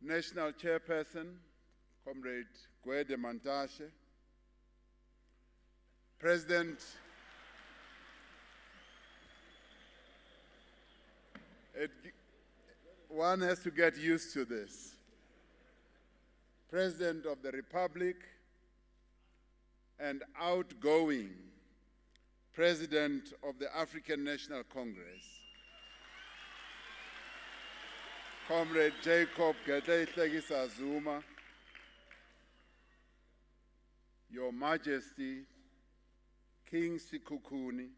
National Chairperson, Comrade Gwede Mantashe, President, one has to get used to this. President of the Republic and outgoing President of the African National Congress, Comrade Jacob Gedleyihlekisa Zuma, Your Majesty, King Sikhukhune,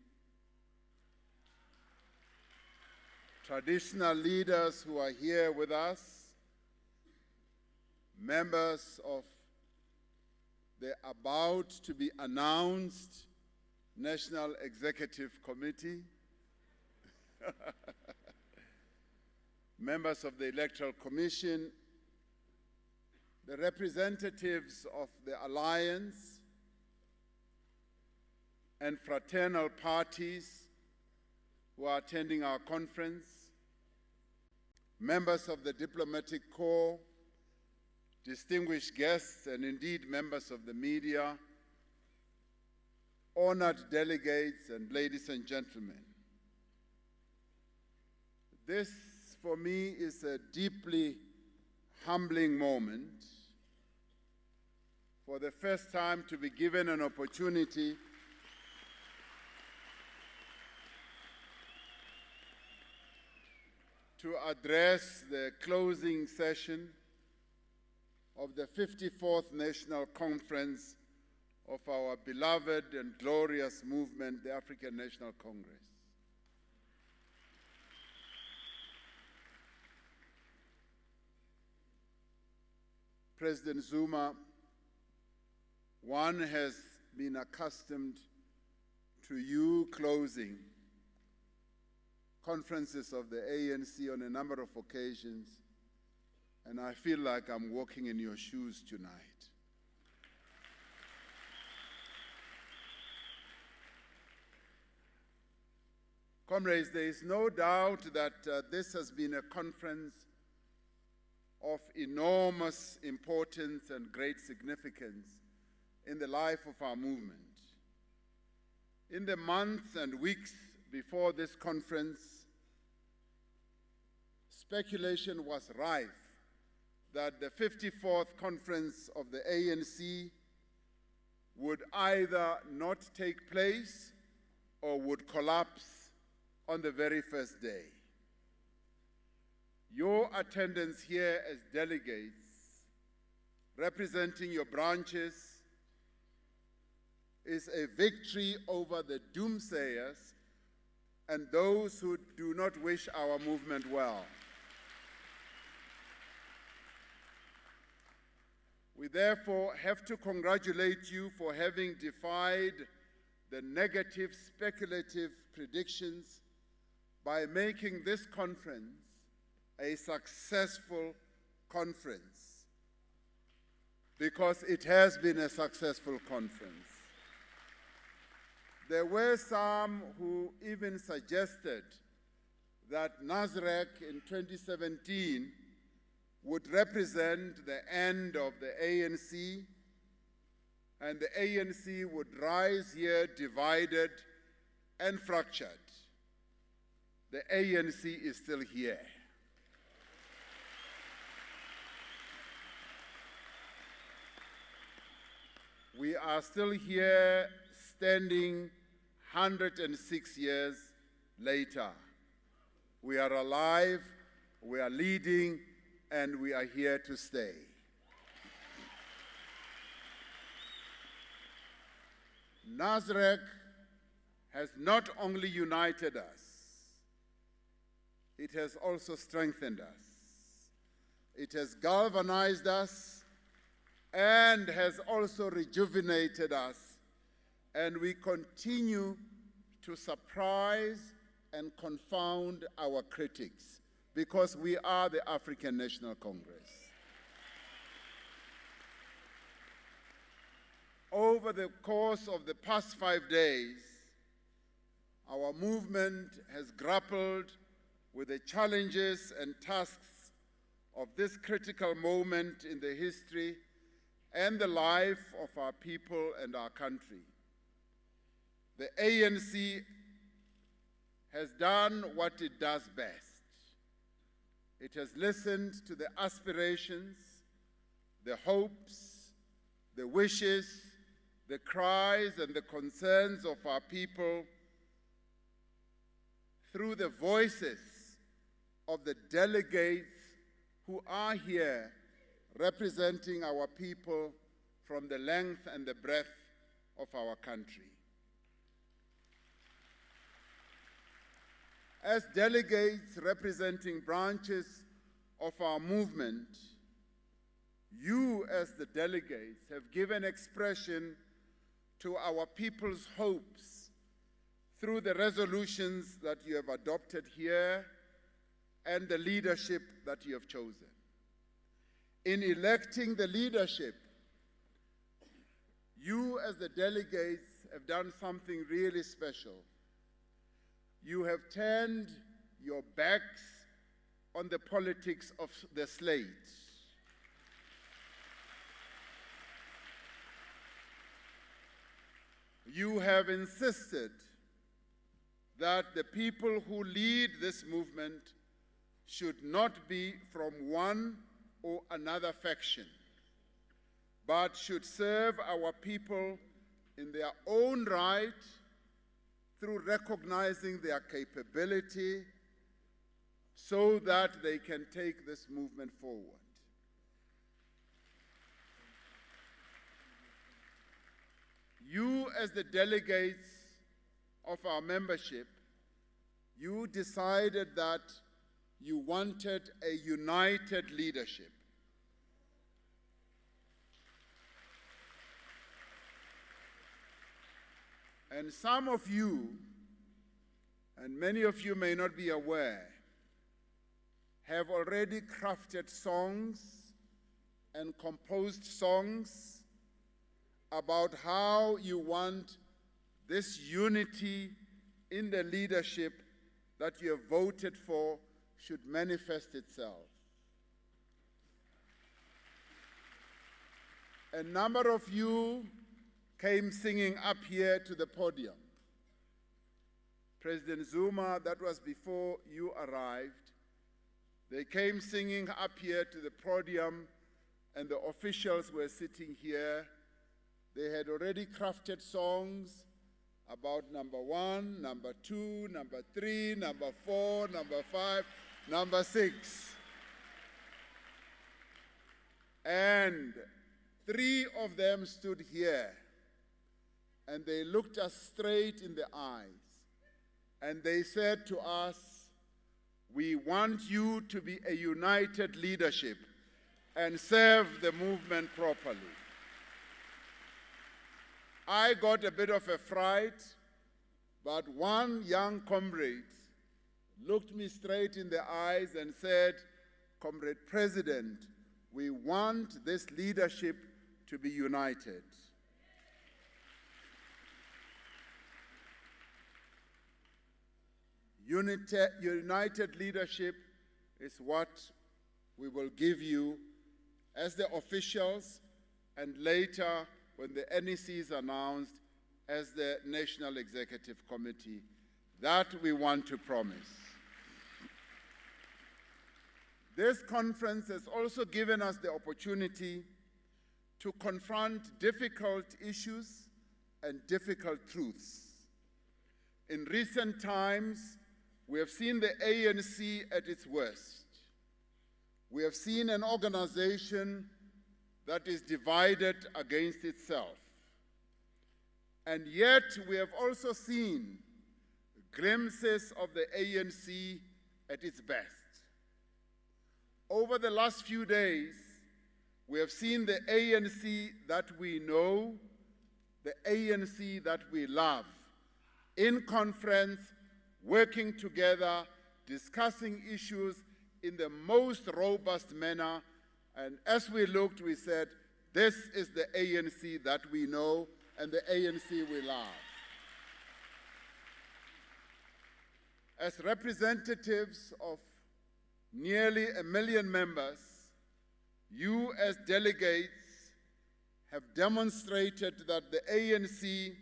traditional leaders who are here with us, members of the about to be announced National Executive Committee, members of the Electoral Commission, the representatives of the Alliance and fraternal parties who are attending our conference, members of the Diplomatic Corps, distinguished guests, and indeed members of the media, honored delegates, and ladies and gentlemen. This, for me, is a deeply humbling moment. For the first time, to be given an opportunity to address the closing session of the 54th National Conference of our beloved and glorious movement, the African National Congress. President Zuma, one has been accustomed to you closing conferences of the ANC on a number of occasions, and I feel like I'm walking in your shoes tonight. Comrades, there is no doubt that this has been a conference of enormous importance and great significance in the life of our movement. In the months and weeks before this conference, speculation was rife that the 54th conference of the ANC would either not take place or would collapse on the very first day. Your attendance here as delegates, representing your branches, is a victory over the doomsayers and those who do not wish our movement well. We therefore have to congratulate you for having defied the negative speculative predictions by making this conference a successful conference, because it has been a successful conference. There were some who even suggested that Nasrec in 2017 would represent the end of the ANC, and the ANC would rise here divided and fractured. The ANC is still here. We are still here, standing 106 years later. We are alive, we are leading, and we are here to stay. Nasrec has not only united us, it has also strengthened us. It has galvanized us and has also rejuvenated us, and we continue to surprise and confound our critics, because we are the African National Congress. Over the course of the past 5 days, our movement has grappled with the challenges and tasks of this critical moment in the history and the life of our people and our country. The ANC has done what it does best. It has listened to the aspirations, the hopes, the wishes, the cries and the concerns of our people through the voices of the delegates who are here representing our people from the length and the breadth of our country. As delegates representing branches of our movement, you as the delegates have given expression to our people's hopes through the resolutions that you have adopted here and the leadership that you have chosen. In electing the leadership, you as the delegates have done something really special. You have turned your backs on the politics of the slate. You have insisted that the people who lead this movement should not be from one or another faction, but should serve our people in their own right through recognizing their capability so that they can take this movement forward. You, as the delegates of our membership, you decided that you wanted a united leadership. And some of you, and many of you may not be aware, have already crafted songs and composed songs about how you want this unity in the leadership that you have voted for should manifest itself. A number of you came singing up here to the podium. President Zuma, that was before you arrived, they came singing up here to the podium, and the officials were sitting here. They had already crafted songs about number 1, number 2, number 3, number 4, number 5, number 6. And 3 of them stood here, and they looked us straight in the eyes, and they said to us, "We want you to be a united leadership and serve the movement properly." I got a bit of a fright, but one young comrade looked me straight in the eyes and said, "Comrade President, we want this leadership to be united." United leadership is what we will give you as the officials, and later when the NEC is announced, as the National Executive Committee. That we want to promise. This conference has also given us the opportunity to confront difficult issues and difficult truths. In recent times, we have seen the ANC at its worst. We have seen an organization that is divided against itself. And yet, we have also seen glimpses of the ANC at its best. Over the last few days, we have seen the ANC that we know, the ANC that we love, in conference, working together, discussing issues in the most robust manner. And as we looked, we said, this is the ANC that we know and the ANC we love. As representatives of nearly 1 million members, you as delegates have demonstrated that the ANC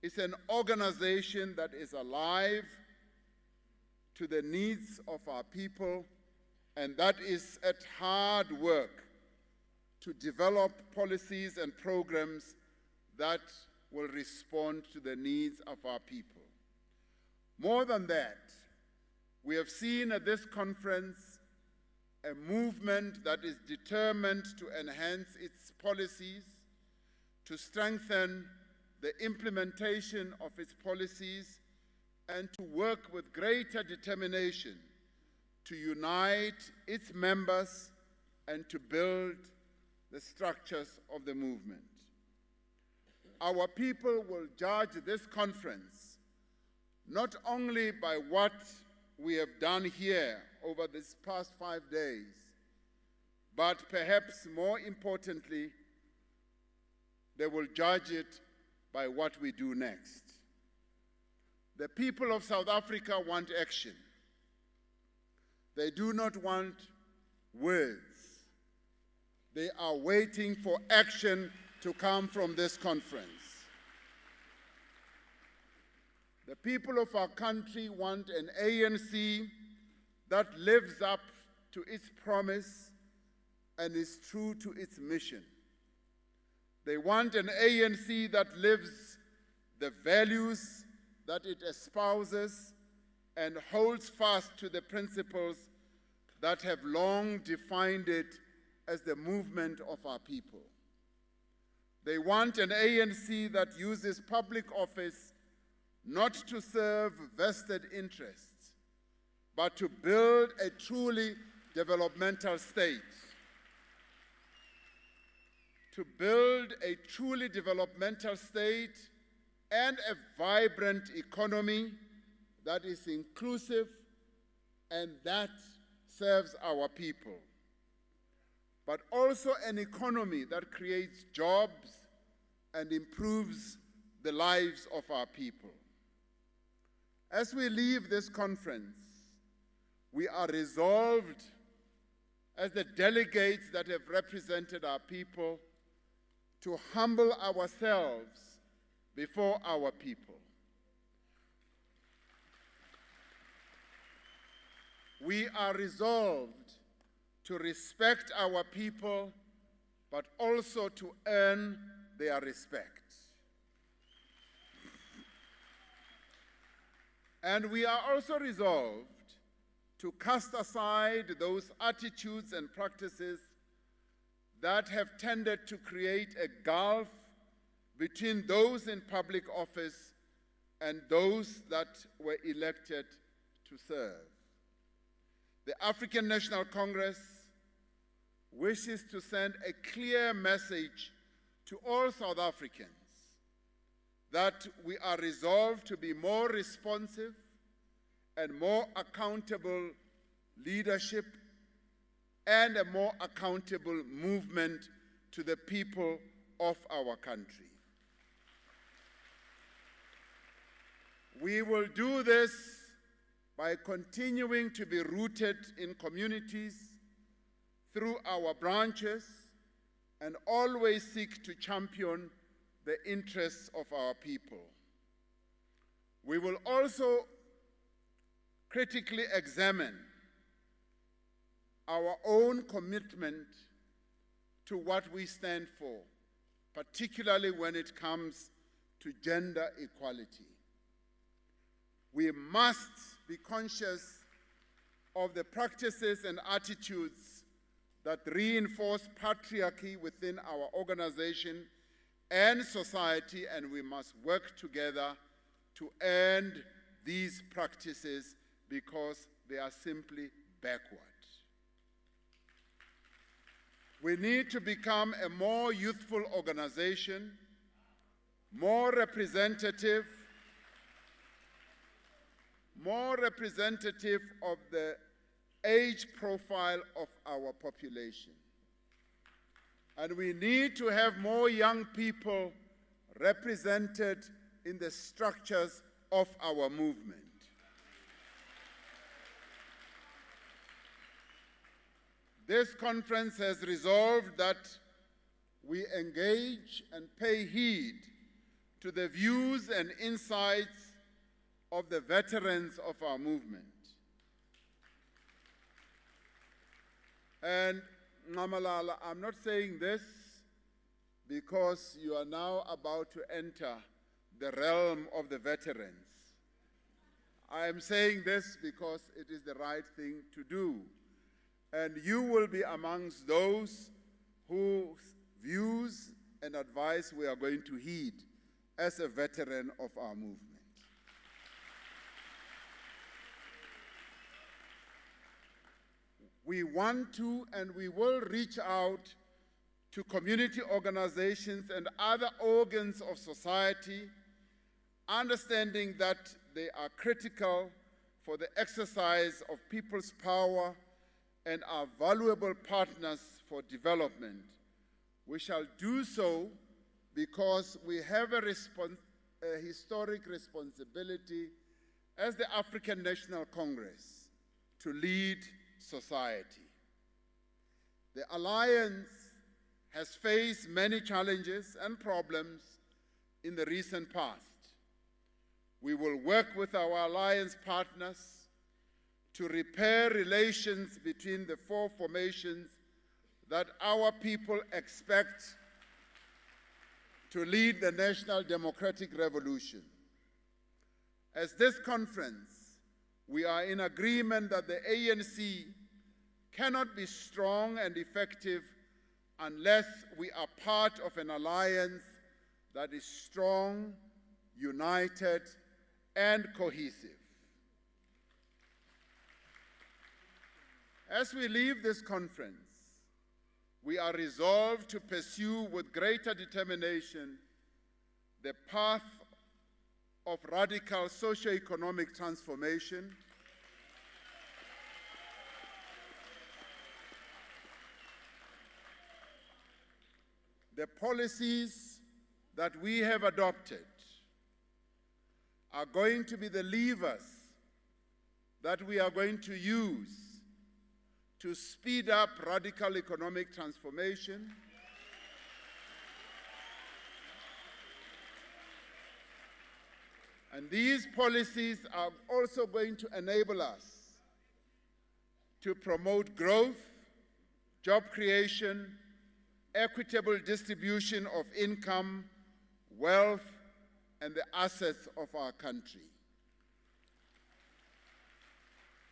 is an organization that is alive to the needs of our people and that is at hard work to develop policies and programs that will respond to the needs of our people. More than that, we have seen at this conference a movement that is determined to enhance its policies, to strengthen the implementation of its policies, and to work with greater determination to unite its members and to build the structures of the movement. Our people will judge this conference not only by what we have done here over these past 5 days, but perhaps more importantly, they will judge it by what we do next. The people of South Africa want action. They do not want words. They are waiting for action to come from this conference. The people of our country want an ANC that lives up to its promise and is true to its mission. They want an ANC that lives the values that it espouses and holds fast to the principles that have long defined it as the movement of our people. They want an ANC that uses public office not to serve vested interests, but to build a truly developmental state. To build a truly developmental state and a vibrant economy that is inclusive and that serves our people, but also an economy that creates jobs and improves the lives of our people. As we leave this conference, we are resolved as the delegates that have represented our people to humble ourselves before our people. We are resolved to respect our people, but also to earn their respect. And we are also resolved to cast aside those attitudes and practices that have tended to create a gulf between those in public office and those that were elected to serve. The African National Congress wishes to send a clear message to all South Africans that we are resolved to be more responsive and more accountable leadership and a more accountable movement to the people of our country. We will do this by continuing to be rooted in communities through our branches and always seek to champion the interests of our people. We will also critically examine our own commitment to what we stand for, particularly when it comes to gender equality. We must be conscious of the practices and attitudes that reinforce patriarchy within our organization and society, and we must work together to end these practices because they are simply backward. We need to become a more youthful organization, more representative of the age profile of our population. And we need to have more young people represented in the structures of our movement. This conference has resolved that we engage and pay heed to the views and insights of the veterans of our movement. And Ngamalala, I'm not saying this because you are now about to enter the realm of the veterans. I am saying this because it is the right thing to do. And you will be amongst those whose views and advice we are going to heed as a veteran of our movement. We want to and we will reach out to community organizations and other organs of society, understanding that they are critical for the exercise of people's power and are valuable partners for development. We shall do so because we have a historic responsibility as the African National Congress to lead society. The Alliance has faced many challenges and problems in the recent past. We will work with our Alliance partners to repair relations between the four formations that our people expect to lead the national democratic revolution. As this conference, we are in agreement that the ANC cannot be strong and effective unless we are part of an alliance that is strong, united, and cohesive. As we leave this conference, we are resolved to pursue with greater determination the path of radical socio-economic transformation, the policies that we have adopted are going to be the levers that we are going to use to speed up radical economic transformation, and these policies are also going to enable us to promote growth, job creation, equitable distribution of income, wealth, and the assets of our country.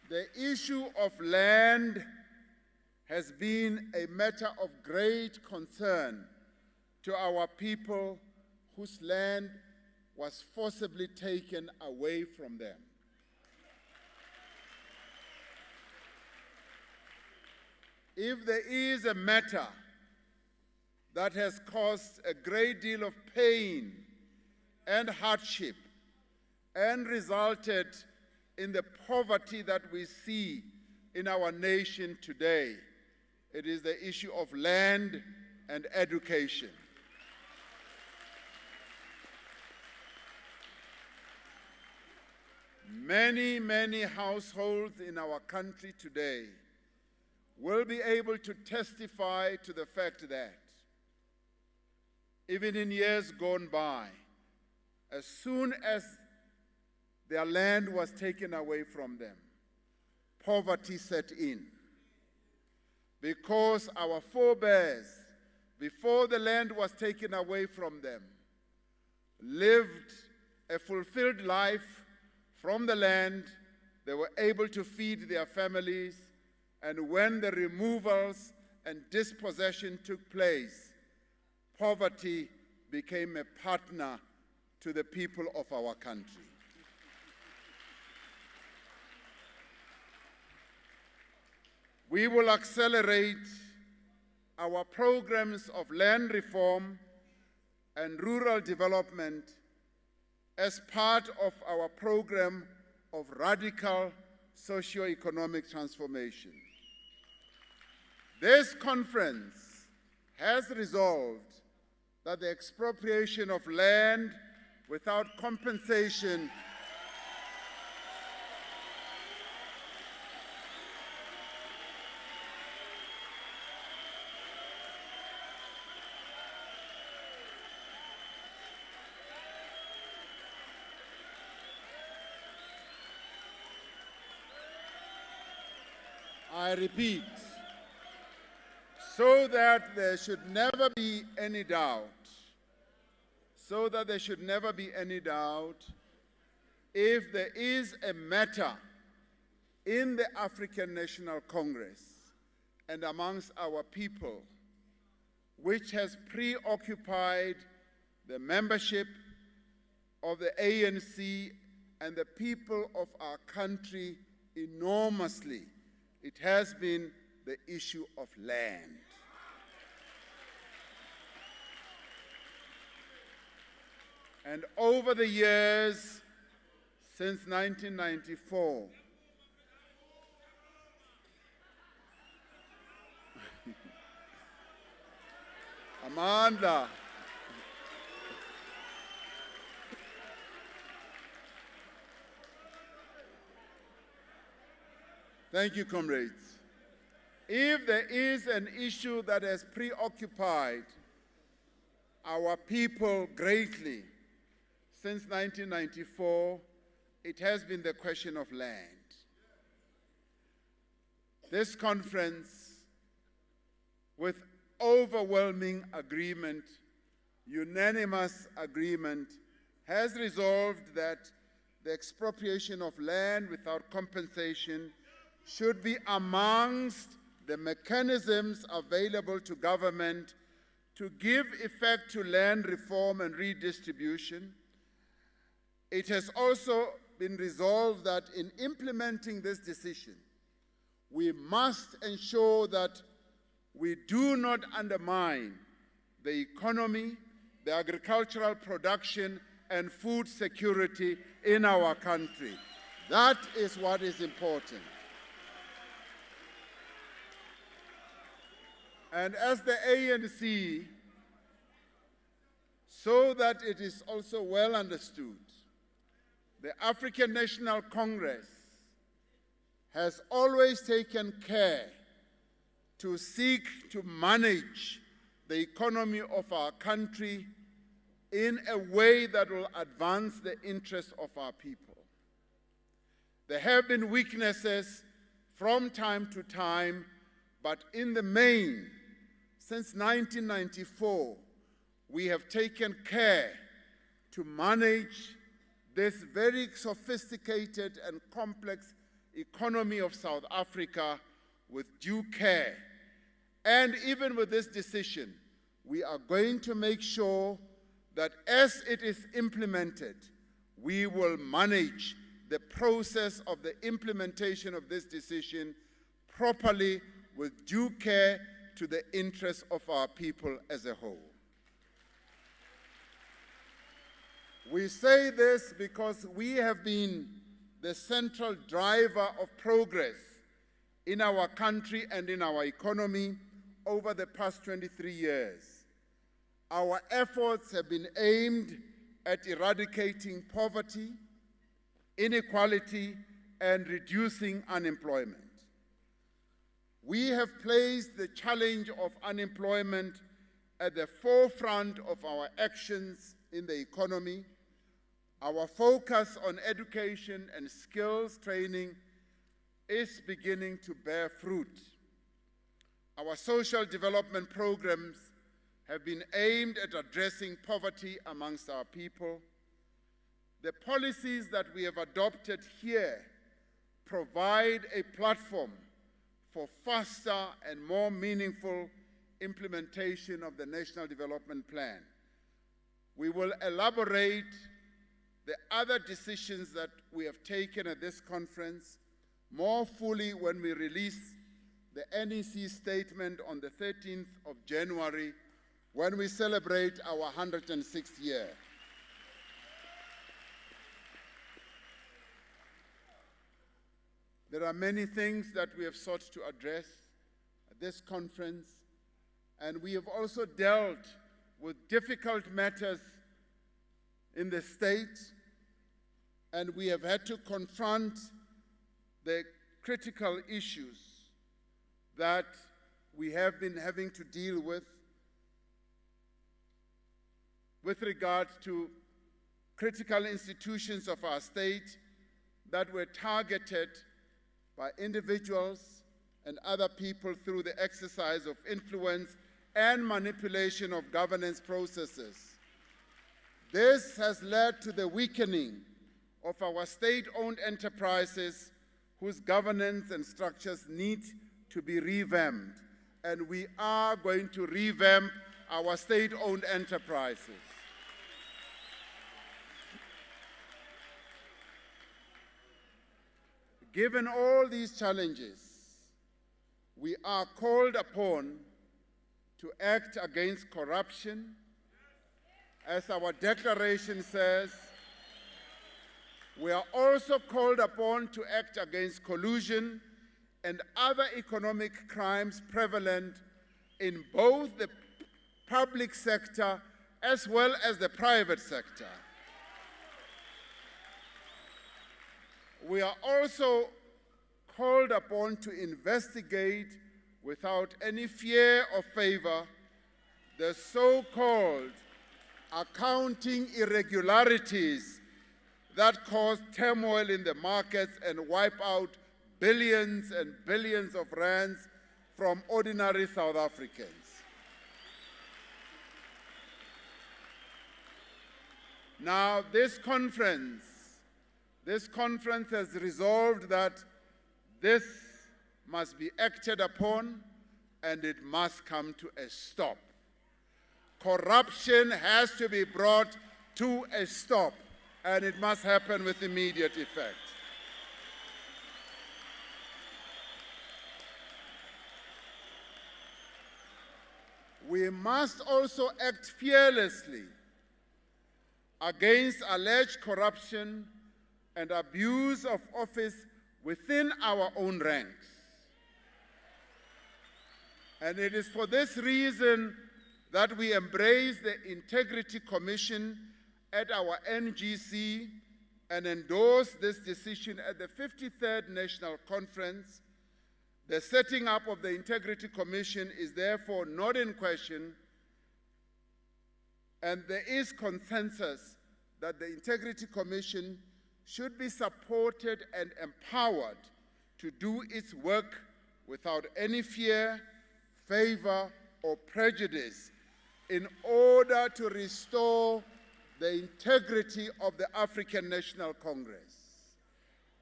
The issue of land has been a matter of great concern to our people whose land was forcibly taken away from them. If there is a matter that has caused a great deal of pain and hardship and resulted in the poverty that we see in our nation today, it is the issue of land and education. Many, many households in our country today will be able to testify to the fact that even in years gone by, as soon as their land was taken away from them, poverty set in. Because our forebears, before the land was taken away from them, lived a fulfilled life from the land. They were able to feed their families, and when the removals and dispossession took place, poverty became a partner to the people of our country. We will accelerate our programs of land reform and rural development as part of our program of radical socio-economic transformation. This conference has resolved that the expropriation of land without compensation I repeat, so that there should never be any doubt, if there is a matter in the African National Congress and amongst our people which has preoccupied the membership of the ANC and the people of our country enormously, it has been the issue of land. And over the years, since 1994, Amanda, thank you, comrades. If there is an issue that has preoccupied our people greatly since 1994, it has been the question of land. This conference, with overwhelming agreement, unanimous agreement, has resolved that the expropriation of land without compensation should be amongst the mechanisms available to government to give effect to land reform and redistribution. It has also been resolved that in implementing this decision, we must ensure that we do not undermine the economy, the agricultural production, and food security in our country. That is what is important. And as the ANC, so that it is also well understood, the African National Congress has always taken care to seek to manage the economy of our country in a way that will advance the interests of our people. There have been weaknesses from time to time, but in the main, since 1994, we have taken care to manage this very sophisticated and complex economy of South Africa with due care. And even with this decision, we are going to make sure that as it is implemented, we will manage the process of the implementation of this decision properly with due care to the interests of our people as a whole. We say this because we have been the central driver of progress in our country and in our economy over the past 23 years. Our efforts have been aimed at eradicating poverty, inequality, and reducing unemployment. We have placed the challenge of unemployment at the forefront of our actions in the economy. Our focus on education and skills training is beginning to bear fruit. Our social development programs have been aimed at addressing poverty amongst our people. The policies that we have adopted here provide a platform for faster and more meaningful implementation of the National Development Plan. We will elaborate the other decisions that we have taken at this conference more fully when we release the NEC statement on the 13th of January, when we celebrate our 106th year. There are many things that we have sought to address at this conference, and we have also dealt with difficult matters in the state, and we have had to confront the critical issues that we have been having to deal with regard to critical institutions of our state that were targeted by individuals and other people through the exercise of influence and manipulation of governance processes. This has led to the weakening of our state-owned enterprises whose governance and structures need to be revamped, and we are going to revamp our state-owned enterprises. Given all these challenges, we are called upon to act against corruption. As our declaration says, we are also called upon to act against collusion and other economic crimes prevalent in both the public sector as well as the private sector. We are also called upon to investigate without any fear or favor the so-called accounting irregularities that cause turmoil in the markets and wipe out billions and billions of rands from ordinary South Africans. Now, this conference has resolved that this must be acted upon and it must come to a stop. Corruption has to be brought to a stop, and it must happen with immediate effect. We must also act fearlessly against alleged corruption and abuse of office within our own ranks. And it is for this reason that we embrace the Integrity Commission at our NGC and endorse this decision at the 53rd National Conference. The setting up of the Integrity Commission is therefore not in question, and there is consensus that the Integrity Commission should be supported and empowered to do its work without any fear, favor, or prejudice in order to restore the integrity of the African National Congress,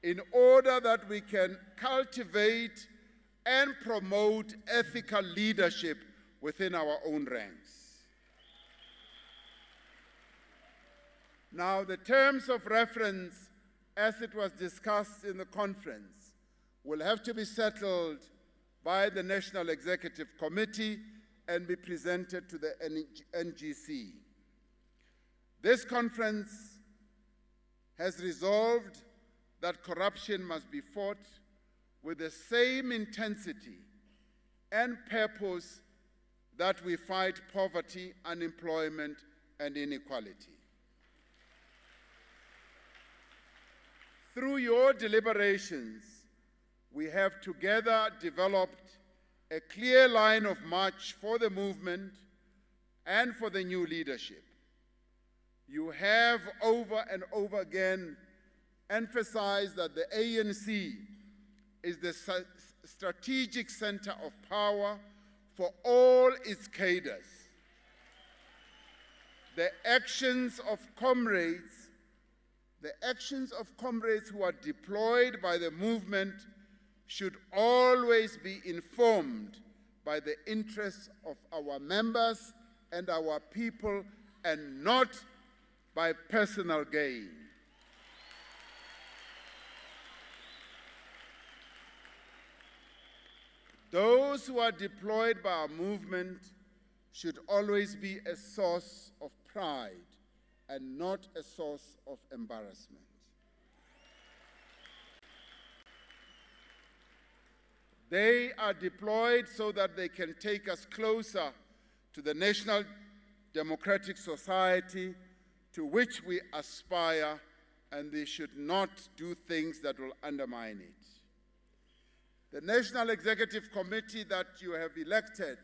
in order that we can cultivate and promote ethical leadership within our own ranks. Now, the terms of reference, as it was discussed in the conference, will have to be settled by the National Executive Committee and be presented to the NGC. This conference has resolved that corruption must be fought with the same intensity and purpose that we fight poverty, unemployment, and inequality. Through your deliberations, we have together developed a clear line of march for the movement and for the new leadership. You have over and over again emphasized that the ANC is the strategic center of power for all its cadres. The actions of comrades who are deployed by the movement should always be informed by the interests of our members and our people, and not by personal gain. Those who are deployed by our movement should always be a source of pride and not a source of embarrassment. They are deployed so that they can take us closer to the national democratic society to which we aspire, and they should not do things that will undermine it. The National Executive Committee that you have elected,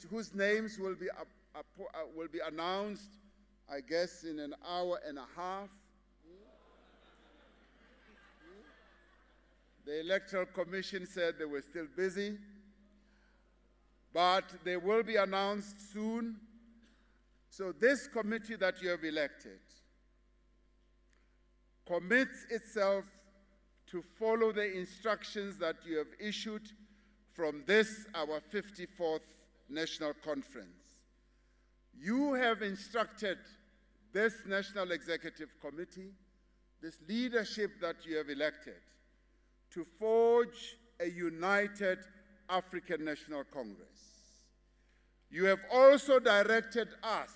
whose names will be announced, I guess, in an hour and a half. The Electoral Commission said they were still busy, but they will be announced soon. So this committee that you have elected commits itself to follow the instructions that you have issued from this, our 54th National Conference. You have instructed this National Executive Committee, this leadership that you have elected, to forge a united African National Congress. You have also directed us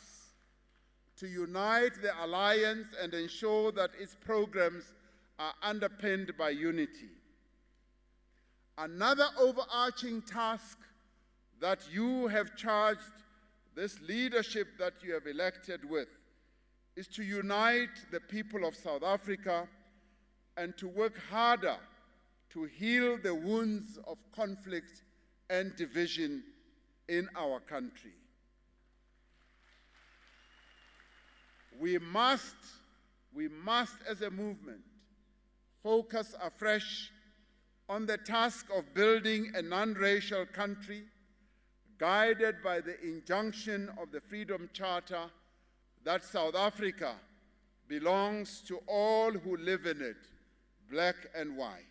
to unite the alliance and ensure that its programs are underpinned by unity. Another overarching task that you have charged this leadership that you have elected with is to unite the people of South Africa and to work harder to heal the wounds of conflict and division in our country. We must as a movement focus afresh on the task of building a non-racial country guided by the injunction of the Freedom Charter that South Africa belongs to all who live in it, black and white.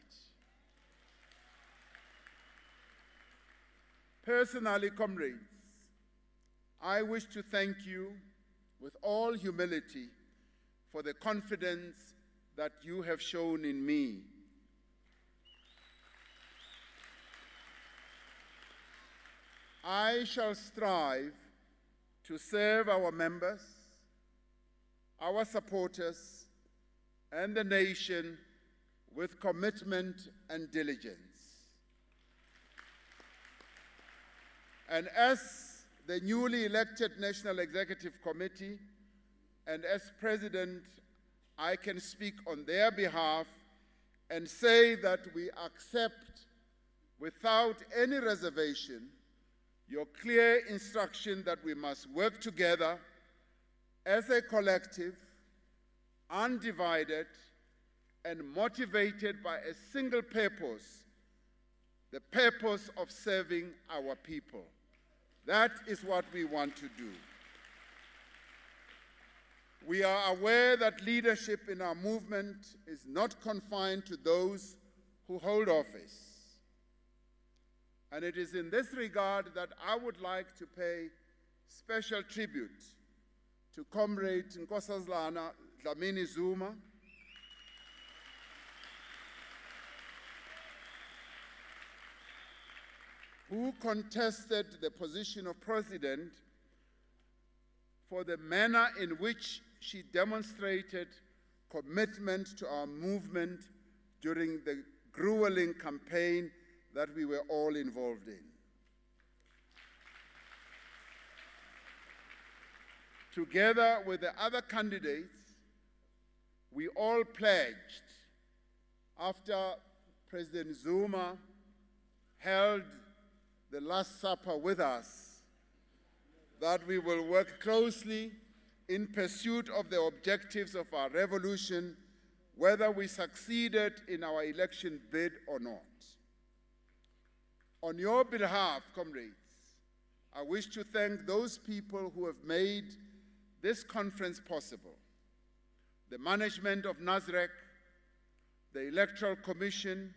Personally, comrades, I wish to thank you with all humility for the confidence that you have shown in me. I shall strive to serve our members, our supporters, and the nation with commitment and diligence. And as the newly elected National Executive Committee, and as President, I can speak on their behalf and say that we accept without any reservation your clear instruction that we must work together as a collective, undivided, and motivated by a single purpose, the purpose of serving our people. That is what we want to do. We are aware that leadership in our movement is not confined to those who hold office. And it is in this regard that I would like to pay special tribute to Comrade Nkosazana Dlamini Zuma, who contested the position of president for the manner in which she demonstrated commitment to our movement during the grueling campaign that we were all involved in. Together with the other candidates, we all pledged, after President Zuma held the Last Supper with us, that we will work closely in pursuit of the objectives of our revolution, whether we succeeded in our election bid or not. On your behalf, comrades, I wish to thank those people who have made this conference possible: the management of NASREC, the Electoral Commission,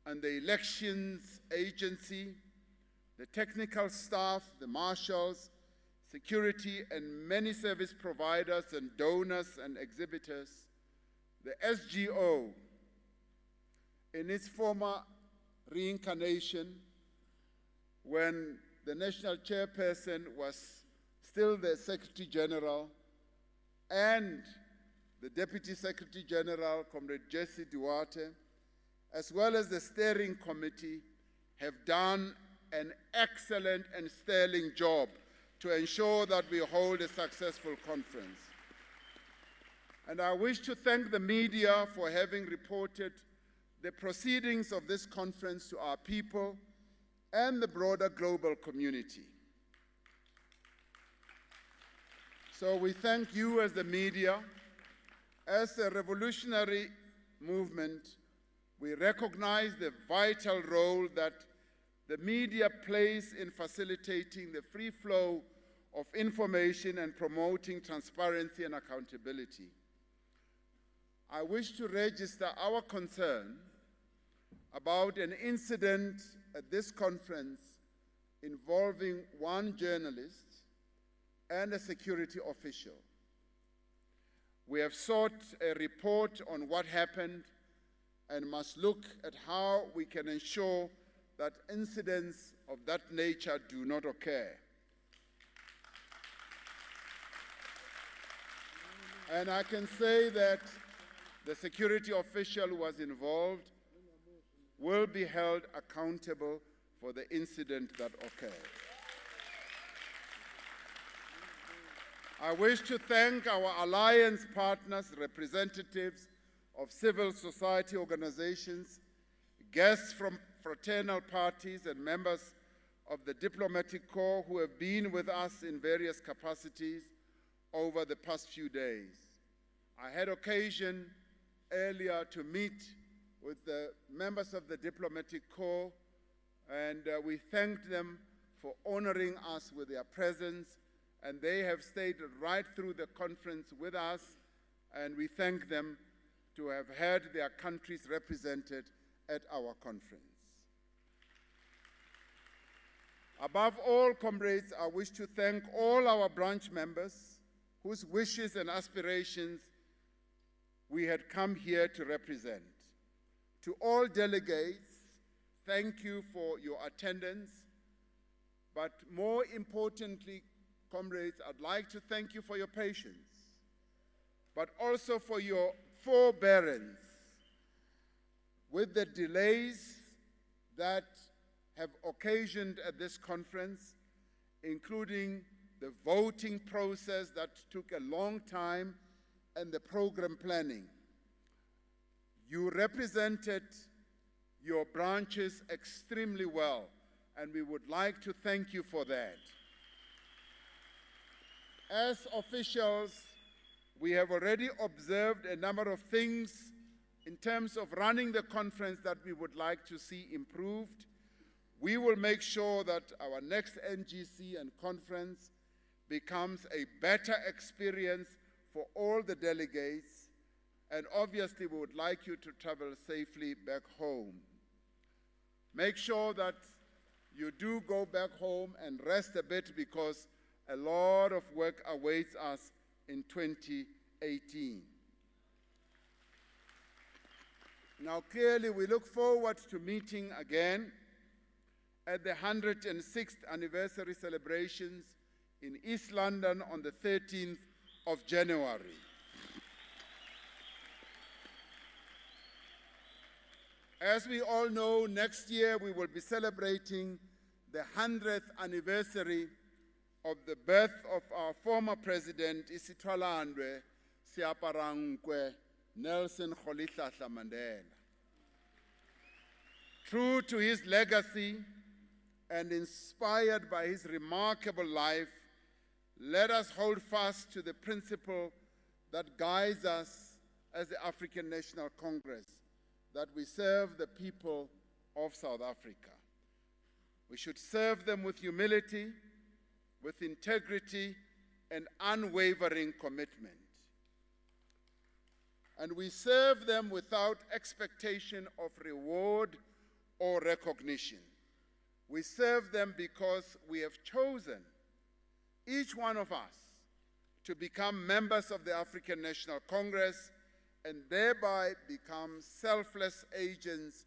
and the Elections Agency, the technical staff, the marshals, security, and many service providers and donors and exhibitors, the SGO, in its former reincarnation, when the national chairperson was still the Secretary General, and the Deputy Secretary General, Comrade Jesse Duarte, as well as the steering committee, have done an excellent and sterling job to ensure that we hold a successful conference. And I wish to thank the media for having reported the proceedings of this conference to our people and the broader global community. So we thank you as the media. As a revolutionary movement, We recognize the vital role that the media plays in facilitating the free flow of information and promoting transparency and accountability. I wish to register our concern about an incident at this conference involving one journalist and a security official. We have sought a report on what happened and must look at how we can ensure that incidents of that nature do not occur. And I can say that the security official who was involved will be held accountable for the incident that occurred. I wish to thank our alliance partners, representatives of civil society organizations, guests from fraternal parties, and members of the diplomatic corps who have been with us in various capacities over the past few days. I had occasion earlier to meet with the members of the diplomatic corps, and we thanked them for honoring us with their presence, and they have stayed right through the conference with us, and we thank them to have had their countries represented at our conference. Above all, comrades, I wish to thank all our branch members whose wishes and aspirations we had come here to represent. To all delegates, thank you for your attendance, but more importantly, comrades, I'd like to thank you for your patience, but also for your forbearance with the delays that have occasioned at this conference, including the voting process that took a long time and the program planning. You represented your branches extremely well, and we would like to thank you for that. As officials, we have already observed a number of things in terms of running the conference that we would like to see improved. We will make sure that our next NGC and conference becomes a better experience for all the delegates, and obviously we would like you to travel safely back home. Make sure that you do go back home and rest a bit, because a lot of work awaits us in 2018. Now, clearly, we look forward to meeting again at the 106th anniversary celebrations in East London on the 13th of January. As we all know, next year we will be celebrating the 100th anniversary of the birth of our former president, Isitwalandwe Siaparankwe Nelson Rolihlahla Mandela. True to his legacy and inspired by his remarkable life, let us hold fast to the principle that guides us as the African National Congress, that we serve the people of South Africa. We should serve them with humility, with integrity, and unwavering commitment. And we serve them without expectation of reward or recognition. We serve them because we have chosen, each one of us, to become members of the African National Congress and thereby become selfless agents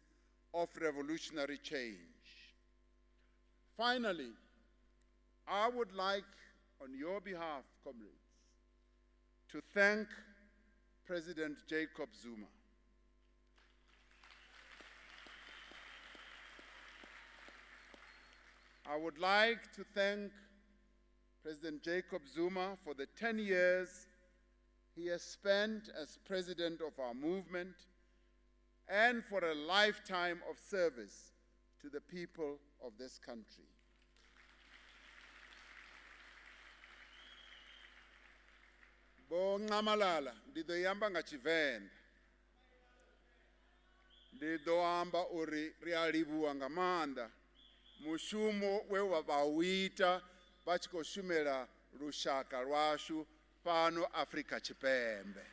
of revolutionary change. Finally, I would like, on your behalf, comrades, to thank President Jacob Zuma. I would like to thank President Jacob Zuma for the 10 years he has spent as president of our movement and for a lifetime of service to the people of this country. Bo ngamalala ndidoyamba ngachivenda. ndi ḓo amba uri ri a livhuwa nga maanḓa mushumo we wa vha u ita vha tshi khou shumela lushaka lwashu fhano Afrika Tshipembe.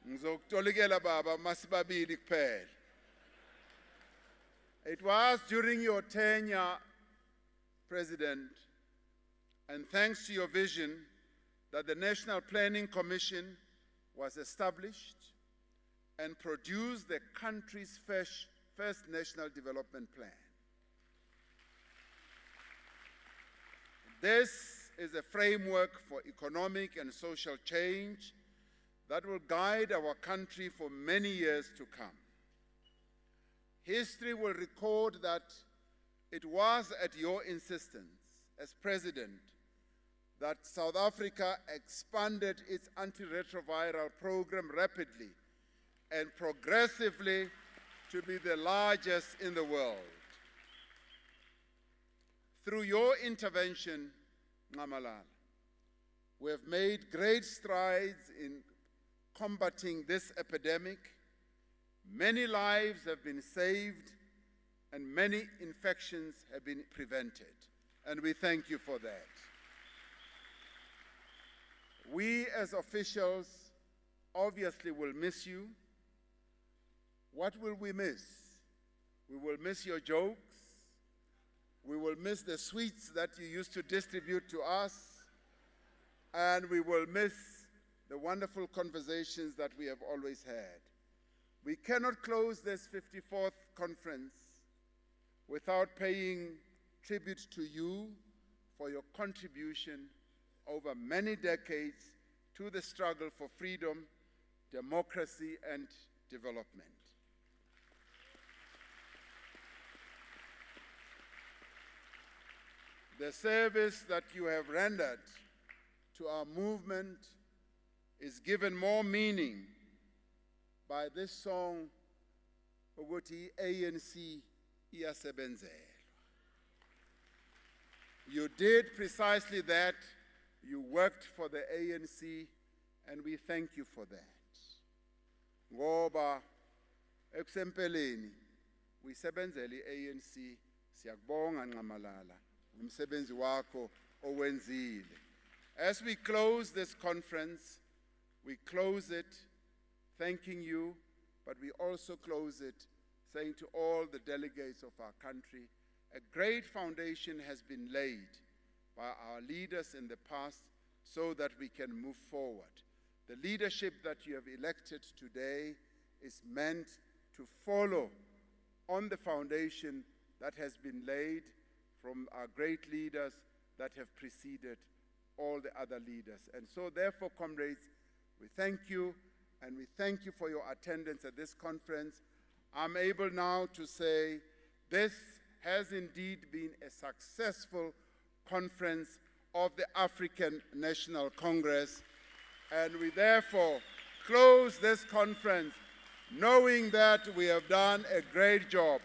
Ngizokutolikela baba masibabili kuphela. It was during your tenure, President, and thanks to your vision, that the National Planning Commission was established and produced the country's first National Development Plan. This is a framework for economic and social change that will guide our country for many years to come. History will record that it was at your insistence as President that South Africa expanded its antiretroviral program rapidly and progressively to be the largest in the world. Through your intervention, Ngamalala, we have made great strides in combating this epidemic. Many lives have been saved and many infections have been prevented, and we thank you for that. We as officials obviously will miss you. What will we miss? We will miss your jokes. We will miss the sweets that you used to distribute to us. And we will miss the wonderful conversations that we have always had. We cannot close this 54th conference without paying tribute to you for your contribution over many decades to the struggle for freedom, democracy, and development. The service that you have rendered to our movement is given more meaning by this song, ukuthi ANC iyasebenzelwa. You did precisely that. You worked for the ANC, and we thank you for that. Ngoba ekusempeleni uyisebenzele i-ANC, siyakubonga Nqamalala umsebenzi wakho owenzile. As we close this conference, we close it thanking you, but we also close it saying to all the delegates of our country, a great foundation has been laid by our leaders in the past so that we can move forward. The leadership that you have elected today is meant to follow on the foundation that has been laid from our great leaders that have preceded all the other leaders. And so therefore, comrades, we thank you, and we thank you for your attendance at this conference. I'm able now to say this has indeed been a successful conference of the African National Congress, and we therefore close this conference knowing that we have done a great job.